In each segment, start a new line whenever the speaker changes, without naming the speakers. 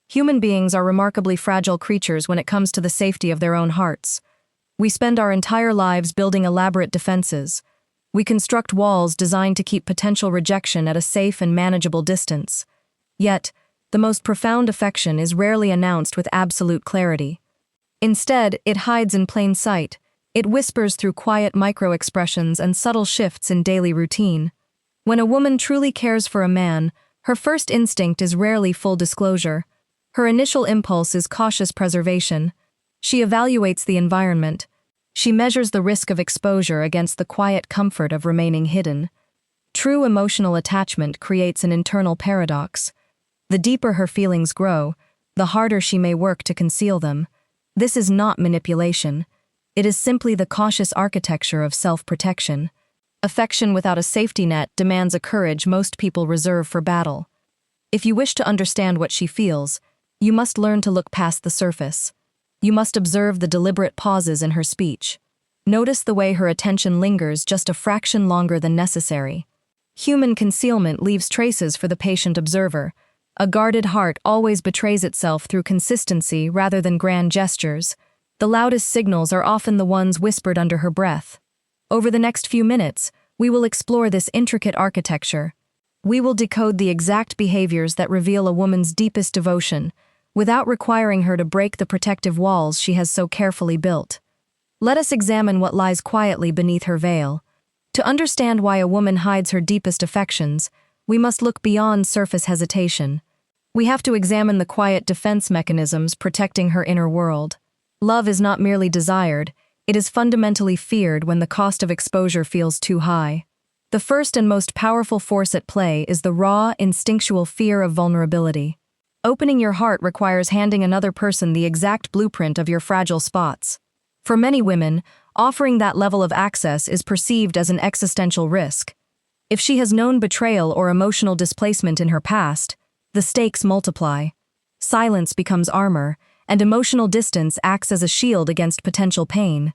Human beings are remarkably fragile creatures when it comes to the safety of their own hearts. We spend our entire lives building elaborate defenses. We construct walls designed to keep potential rejection at a safe and manageable distance. Yet, the most profound affection is rarely announced with absolute clarity. Instead, it hides in plain sight. It whispers through quiet micro-expressions and subtle shifts in daily routine. When a woman truly cares for a man, her first instinct is rarely full disclosure. Her initial impulse is cautious preservation. She evaluates the environment. She measures the risk of exposure against the quiet comfort of remaining hidden. True emotional attachment creates an internal paradox. The deeper her feelings grow, the harder she may work to conceal them. This is not manipulation. It is simply the cautious architecture of self-protection. Affection without a safety net demands a courage most people reserve for battle. If you wish to understand what she feels, you must learn to look past the surface. You must observe the deliberate pauses in her speech. Notice the way her attention lingers just a fraction longer than necessary. Human concealment leaves traces for the patient observer. A guarded heart always betrays itself through consistency rather than grand gestures. The loudest signals are often the ones whispered under her breath. Over the next few minutes, we will explore this intricate architecture. We will decode the exact behaviors that reveal a woman's deepest devotion, without requiring her to break the protective walls she has so carefully built. Let us examine what lies quietly beneath her veil. To understand why a woman hides her deepest affections, we must look beyond surface hesitation. We have to examine the quiet defense mechanisms protecting her inner world. Love is not merely desired, it is fundamentally feared when the cost of exposure feels too high. The first and most powerful force at play is the raw, instinctual fear of vulnerability. Opening your heart requires handing another person the exact blueprint of your fragile spots. For many women, offering that level of access is perceived as an existential risk. If she has known betrayal or emotional displacement in her past, the stakes multiply. Silence becomes armor, and emotional distance acts as a shield against potential pain.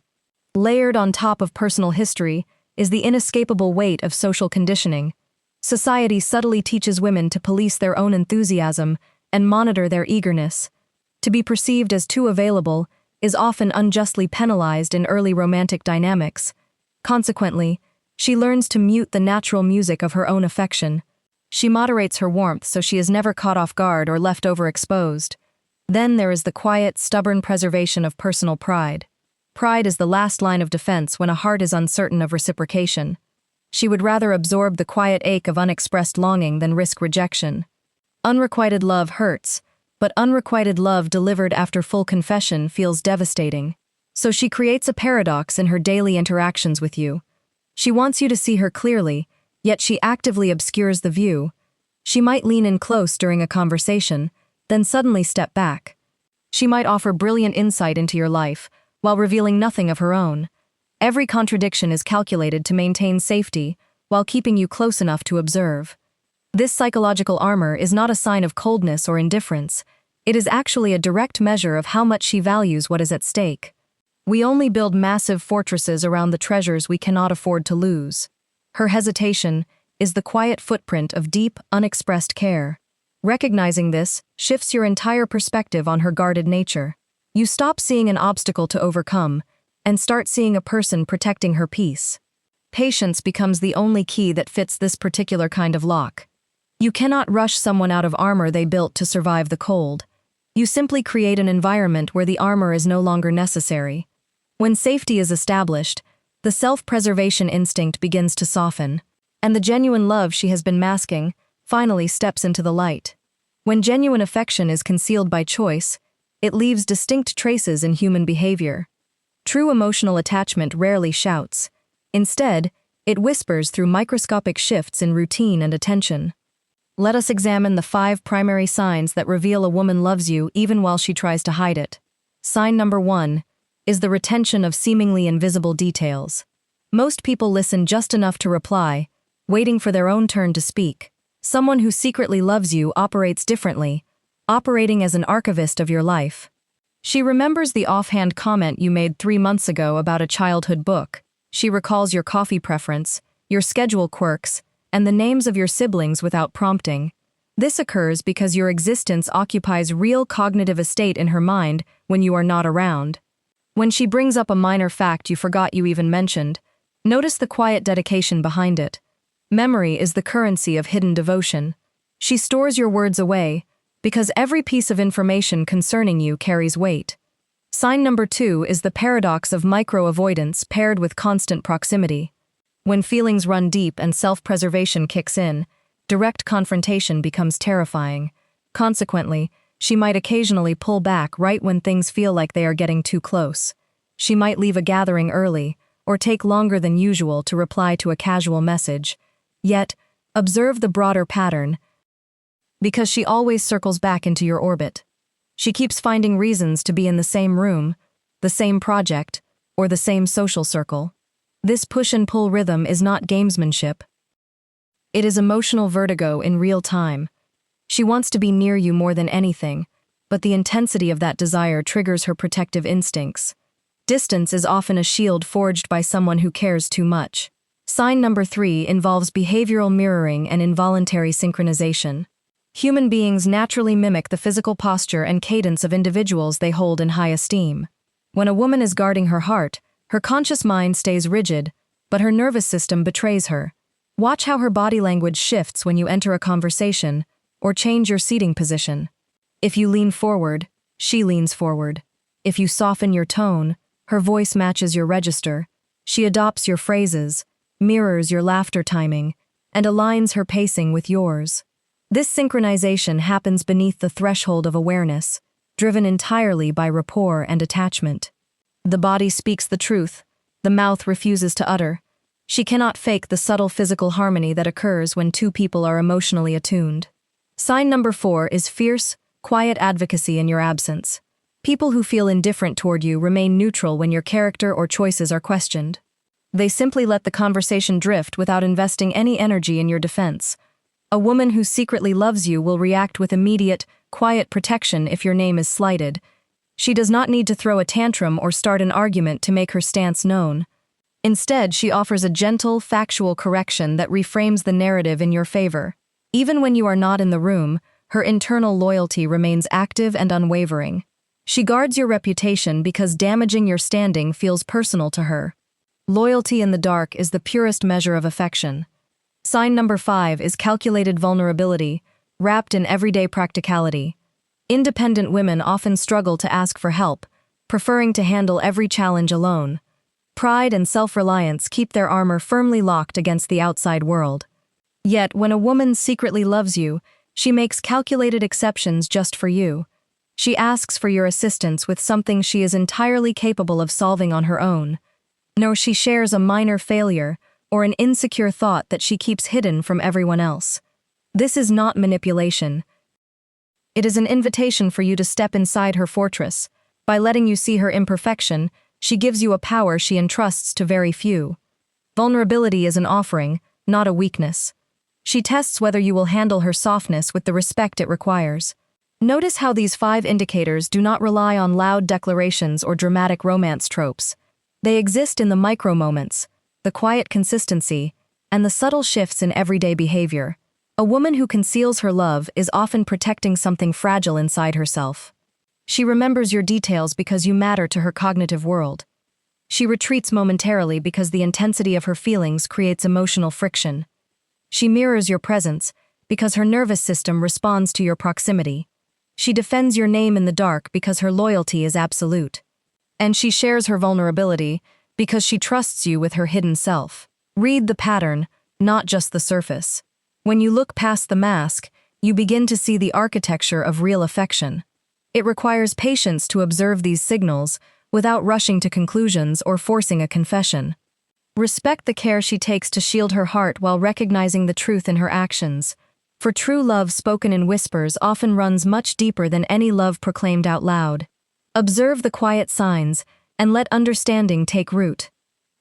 Layered on top of personal history is the inescapable weight of social conditioning. Society subtly teaches women to police their own enthusiasm and monitor their eagerness. To be perceived as too available is often unjustly penalized in early romantic dynamics. Consequently, she learns to mute the natural music of her own affection. She moderates her warmth so she is never caught off guard or left overexposed. Then there is the quiet, stubborn preservation of personal pride. Pride is the last line of defense when a heart is uncertain of reciprocation. She would rather absorb the quiet ache of unexpressed longing than risk rejection. Unrequited love hurts, but unrequited love delivered after full confession feels devastating. So she creates a paradox in her daily interactions with you. She wants you to see her clearly, yet she actively obscures the view. She might lean in close during a conversation, then suddenly step back. She might offer brilliant insight into your life, while revealing nothing of her own. Every contradiction is calculated to maintain safety, while keeping you close enough to observe. This psychological armor is not a sign of coldness or indifference. It is actually a direct measure of how much she values what is at stake. We only build massive fortresses around the treasures we cannot afford to lose. Her hesitation is the quiet footprint of deep, unexpressed care. Recognizing this shifts your entire perspective on her guarded nature. You stop seeing an obstacle to overcome and start seeing a person protecting her peace. Patience becomes the only key that fits this particular kind of lock. You cannot rush someone out of armor they built to survive the cold. You simply create an environment where the armor is no longer necessary. When safety is established, the self-preservation instinct begins to soften, and the genuine love she has been masking finally steps into the light. When genuine affection is concealed by choice, it leaves distinct traces in human behavior. True emotional attachment rarely shouts. Instead, it whispers through microscopic shifts in routine and attention. Let us examine the 5 primary signs that reveal a woman loves you even while she tries to hide it. Sign number 1 is the retention of seemingly invisible details. Most people listen just enough to reply, waiting for their own turn to speak. Someone who secretly loves you operates differently, operating as an archivist of your life. She remembers the offhand comment you made 3 months ago about a childhood book. She recalls your coffee preference, your schedule quirks, and the names of your siblings without prompting. This occurs because your existence occupies real cognitive estate in her mind when you are not around. When she brings up a minor fact you forgot you even mentioned, notice the quiet dedication behind it. Memory is the currency of hidden devotion. She stores your words away because every piece of information concerning you carries weight. Sign number 2 is the paradox of micro-avoidance paired with constant proximity. When feelings run deep and self-preservation kicks in, direct confrontation becomes terrifying. Consequently, she might occasionally pull back right when things feel like they are getting too close. She might leave a gathering early, or take longer than usual to reply to a casual message. Yet, observe the broader pattern, because she always circles back into your orbit. She keeps finding reasons to be in the same room, the same project, or the same social circle. This push and pull rhythm is not gamesmanship. It is emotional vertigo in real time. She wants to be near you more than anything, but the intensity of that desire triggers her protective instincts. Distance is often a shield forged by someone who cares too much. Sign number 3 involves behavioral mirroring and involuntary synchronization. Human beings naturally mimic the physical posture and cadence of individuals they hold in high esteem. When a woman is guarding her heart, her conscious mind stays rigid, but her nervous system betrays her. Watch how her body language shifts when you enter a conversation or change your seating position. If you lean forward, she leans forward. If you soften your tone, her voice matches your register. She adopts your phrases, mirrors your laughter timing, and aligns her pacing with yours. This synchronization happens beneath the threshold of awareness, driven entirely by rapport and attachment. The body speaks the truth, the mouth refuses to utter. She cannot fake the subtle physical harmony that occurs when two people are emotionally attuned. Sign number 4 is fierce, quiet advocacy in your absence. People who feel indifferent toward you remain neutral when your character or choices are questioned. They simply let the conversation drift without investing any energy in your defense. A woman who secretly loves you will react with immediate, quiet protection if your name is slighted. She does not need to throw a tantrum or start an argument to make her stance known. Instead, she offers a gentle, factual correction that reframes the narrative in your favor. Even when you are not in the room, her internal loyalty remains active and unwavering. She guards your reputation because damaging your standing feels personal to her. Loyalty in the dark is the purest measure of affection. Sign number 5 is calculated vulnerability, wrapped in everyday practicality. Independent women often struggle to ask for help, preferring to handle every challenge alone. Pride and self-reliance keep their armor firmly locked against the outside world. Yet, when a woman secretly loves you, she makes calculated exceptions just for you. She asks for your assistance with something she is entirely capable of solving on her own. Nor she shares a minor failure or an insecure thought that she keeps hidden from everyone else. This is not manipulation. It is an invitation for you to step inside her fortress. By letting you see her imperfection, she gives you a power she entrusts to very few. Vulnerability is an offering, not a weakness. She tests whether you will handle her softness with the respect it requires. Notice how these 5 indicators do not rely on loud declarations or dramatic romance tropes. They exist in the micro-moments, the quiet consistency, and the subtle shifts in everyday behavior. A woman who conceals her love is often protecting something fragile inside herself. She remembers your details because you matter to her cognitive world. She retreats momentarily because the intensity of her feelings creates emotional friction. She mirrors your presence because her nervous system responds to your proximity. She defends your name in the dark because her loyalty is absolute. And she shares her vulnerability because she trusts you with her hidden self. Read the pattern, not just the surface. When you look past the mask, you begin to see the architecture of real affection. It requires patience to observe these signals without rushing to conclusions or forcing a confession. Respect the care she takes to shield her heart while recognizing the truth in her actions. For true love spoken in whispers often runs much deeper than any love proclaimed out loud. Observe the quiet signs and let understanding take root.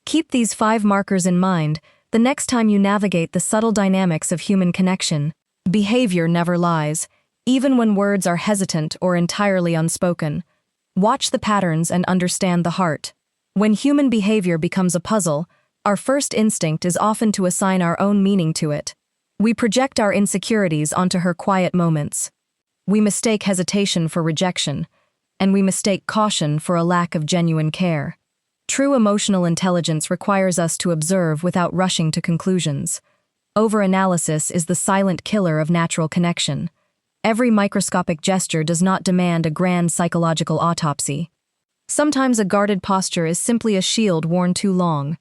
Keep these 5 markers in mind the next time you navigate the subtle dynamics of human connection. Behavior never lies, even when words are hesitant or entirely unspoken. Watch the patterns and understand the heart. When human behavior becomes a puzzle, our first instinct is often to assign our own meaning to it. We project our insecurities onto her quiet moments. We mistake hesitation for rejection, and we mistake caution for a lack of genuine care. True emotional intelligence requires us to observe without rushing to conclusions. Overanalysis is the silent killer of natural connection. Every microscopic gesture does not demand a grand psychological autopsy. Sometimes a guarded posture is simply a shield worn too long.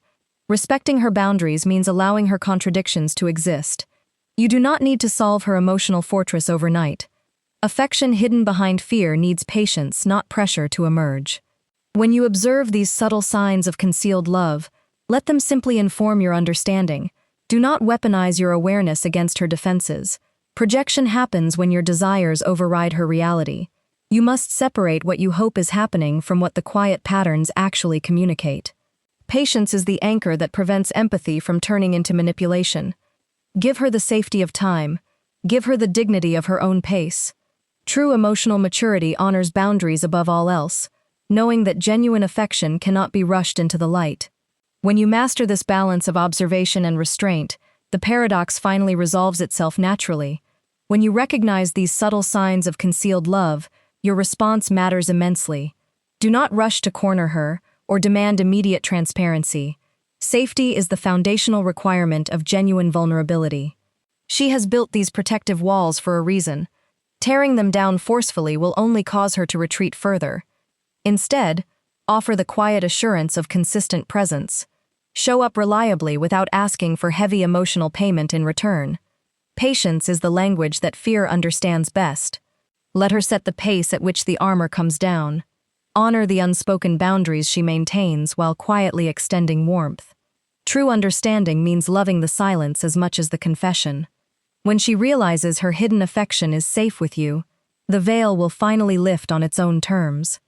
Respecting her boundaries means allowing her contradictions to exist. You do not need to solve her emotional fortress overnight. Affection hidden behind fear needs patience, not pressure to emerge. When you observe these subtle signs of concealed love, let them simply inform your understanding. Do not weaponize your awareness against her defenses. Projection happens when your desires override her reality. You must separate what you hope is happening from what the quiet patterns actually communicate. Patience is the anchor that prevents empathy from turning into manipulation. Give her the safety of time. Give her the dignity of her own pace. True emotional maturity honors boundaries above all else, knowing that genuine affection cannot be rushed into the light. When you master this balance of observation and restraint, the paradox finally resolves itself naturally. When you recognize these subtle signs of concealed love, your response matters immensely. Do not rush to corner her or demand immediate transparency. Safety is the foundational requirement of genuine vulnerability. She has built these protective walls for a reason. Tearing them down forcefully will only cause her to retreat further. Instead, offer the quiet assurance of consistent presence. Show up reliably without asking for heavy emotional payment in return. Patience is the language that fear understands best. Let her set the pace at which the armor comes down. Honor the unspoken boundaries she maintains while quietly extending warmth. True understanding means loving the silence as much as the confession. When she realizes her hidden affection is safe with you, the veil will finally lift on its own terms.